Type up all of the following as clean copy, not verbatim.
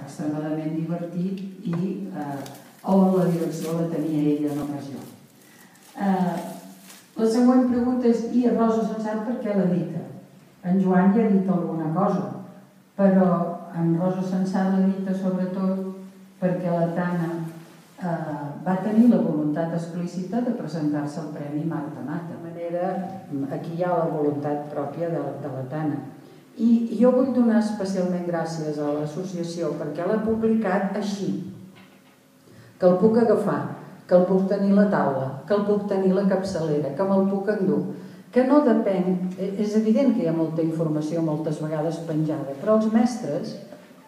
extremadament divertit i on la direcció la tenia ella en ocasió. La següent pregunta és: i Rosa Sensat per què l'edita? En Joan ja ha dit alguna cosa, però en Rosa Sensat l'edita sobretot perquè la Tana va tenir la voluntat explícita de presentar-se al Premi Marta Mata. De manera, aquí hi ha la voluntat pròpia de la Tana. I jo vull donar especialment gràcies a l'associació perquè l'ha publicat així, que el puc agafar, que el puc tenir a la taula, que el puc tenir a la capçalera, que me'l puc endur, que no depèn... És evident que hi ha molta informació moltes vegades penjada, però els mestres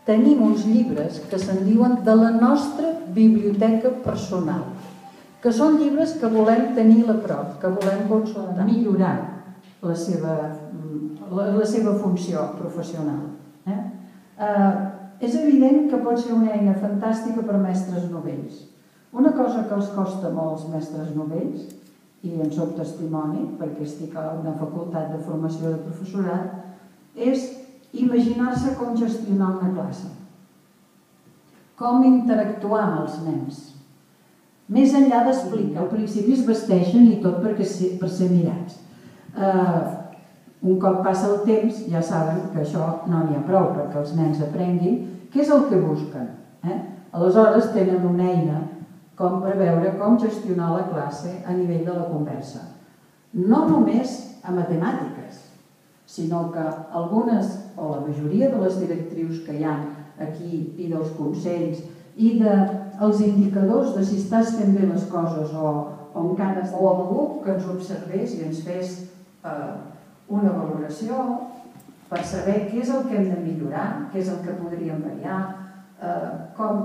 tenim uns llibres que se'n diuen de la nostra biblioteca personal, que són llibres que volem tenir a prop, que volem consultar, millorar la seva funció professional. És evident que pot ser una eina fantàstica per mestres novells. Una cosa que els costa molt als mestres novells, i en soc testimoni, perquè estic a una facultat de formació de professorat, és imaginar-se com gestionar una classe, com interactuar amb els nens, més enllà d'explicar. Al principi es vesteixen i tot per ser mirats. Un cop passa el temps ja saben que això no n'hi ha prou perquè els nens aprenguin què és el que busquen. Aleshores tenen una eina com per veure com gestionar la classe a nivell de la conversa. No només a matemàtiques, sinó que algunes, o la majoria de les directrius que hi ha aquí i dels consells i dels indicadors de si estàs fent bé les coses o algú que ens observés i ens fes una valoració per saber què és el que hem de millorar, què és el que podríem variar, com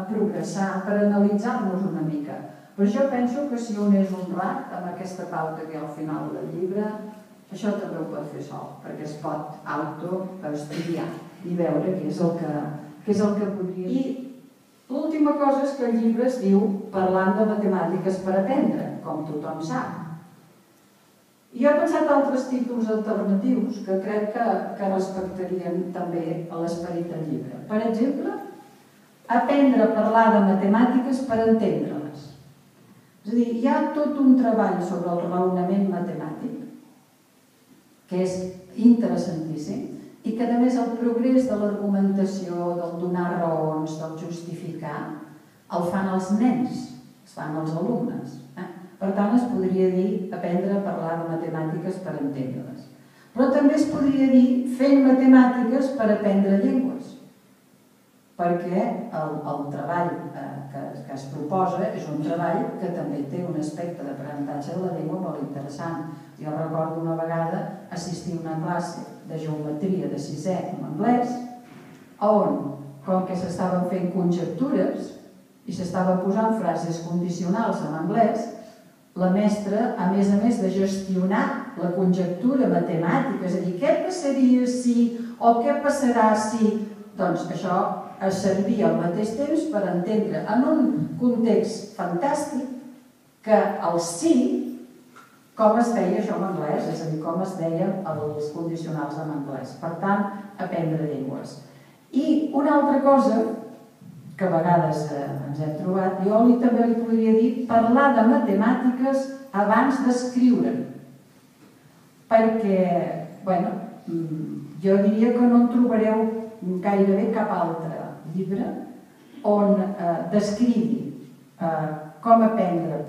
progressar, per analitzar-nos una mica. Però jo penso que si un és honrat amb aquesta pauta que hi ha al final del llibre, això també ho pot fer sol, perquè es pot autoestudiar i veure què és el que podria... I l'última cosa és que el llibre es diu Parlant de matemàtiques per aprendre, com tothom sap. Jo he pensat altres títols alternatius que crec que respectarien també l'esperit del llibre. Per exemple, Aprendre a parlar de matemàtiques per entendre-les. És a dir, hi ha tot un treball sobre el raonament matemàtic que és interessantíssim i que a més el progrés de l'argumentació, del donar raons, del justificar, el fan els nens, es fan els alumnes. Per tant, es podria dir aprendre a parlar de matemàtiques per entendre-les. Però també es podria dir fent matemàtiques per aprendre llengües, perquè el treball que es proposa és un treball que també té un aspecte d'aprenentatge de la llengua molt interessant. Jo recordo una vegada assistir a una classe de geometria de 6è en anglès, on, com que s'estaven fent conjectures i s'estaven posant frases condicionals en anglès, la mestra, a més de gestionar la conjectura matemàtica, és a dir, què passaria si, o què passarà si, doncs això es servia al mateix temps per entendre en un context fantàstic que el sí, com es feia això en anglès, és a dir, com es deien els condicionals en anglès. Per tant, aprendre llengües. I una altra cosa que a vegades ens hem trobat, jo també li podria dir parlar de matemàtiques abans d'escriure. Perquè, bueno, jo diria que no en trobareu gairebé cap altre llibre on descrigui com aprendre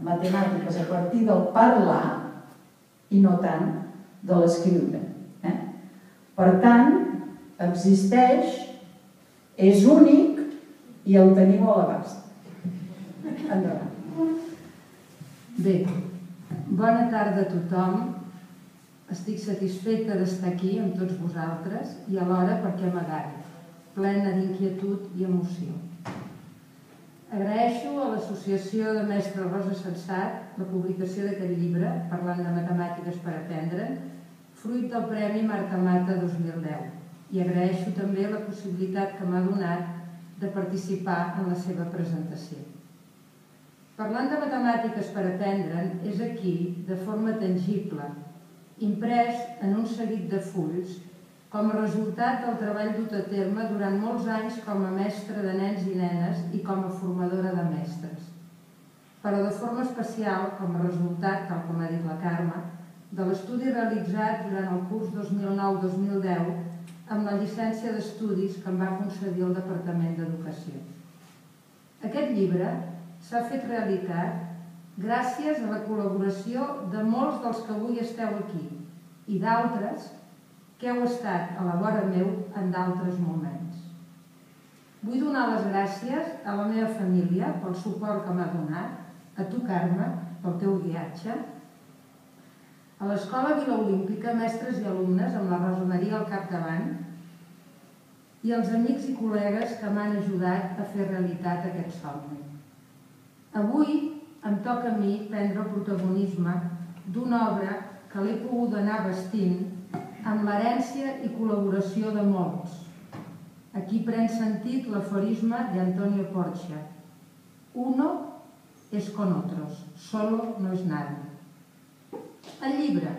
matemàtiques a partir del parlar i no tant de l'escriure. Per tant, existeix, és únic i el teniu a l'abast. Endavant. Bé, bona tarda a tothom. Estic satisfeta d'estar aquí amb tots vosaltres i alhora perquè m'agrada, plena d'inquietud i emoció. Agraeixo a l'Associació de Mestres Rosa Sensat la publicació d'aquest llibre, Parlant de matemàtiques per aprendre, fruit del Premi Marta Mata 2010, i agraeixo també la possibilitat que m'ha donat de participar en la seva presentació. Parlant de matemàtiques per aprendre és aquí, de forma tangible, imprès en un seguit de fulls com a resultat del treball dut a terme durant molts anys com a mestra de nens i nenes i com a formadora de mestres. Però de forma especial, com a resultat, tal com ha dit la Carme, de l'estudi realitzat durant el curs 2009-2010 amb la llicència d'estudis que em va concedir el Departament d'Educació. Aquest llibre s'ha fet realitat gràcies a la col·laboració de molts dels que avui esteu aquí i d'altres que heu estat a la vora meu en d'altres moments. Vull donar les gràcies a la meva família pel suport que m'ha donat, a tu, Carme, pel teu guiatge, a l'Escola Vila Olímpica, mestres i alumnes, amb la Rosa Maria al capdavant, i als amics i col·legues que m'han ajudat a fer realitat aquest somni. Avui em toca a mi prendre el protagonisme d'una obra que l'he pogut anar vestint amb l'herència i col·laboració de molts. Aquí pren sentit l'aforisme d'Antonio Porcia: uno es con otros, solo no es nadie. El llibre.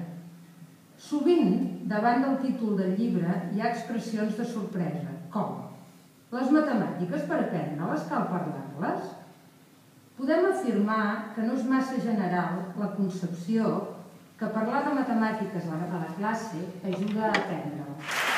Sovint, davant del títol del llibre, hi ha expressions de sorpresa, com: les matemàtiques per aprendre-les cal parlar-les? Podem afirmar que no és massa general la concepció que parlar de matemàtiques a la classe ajuda a aprendre-les.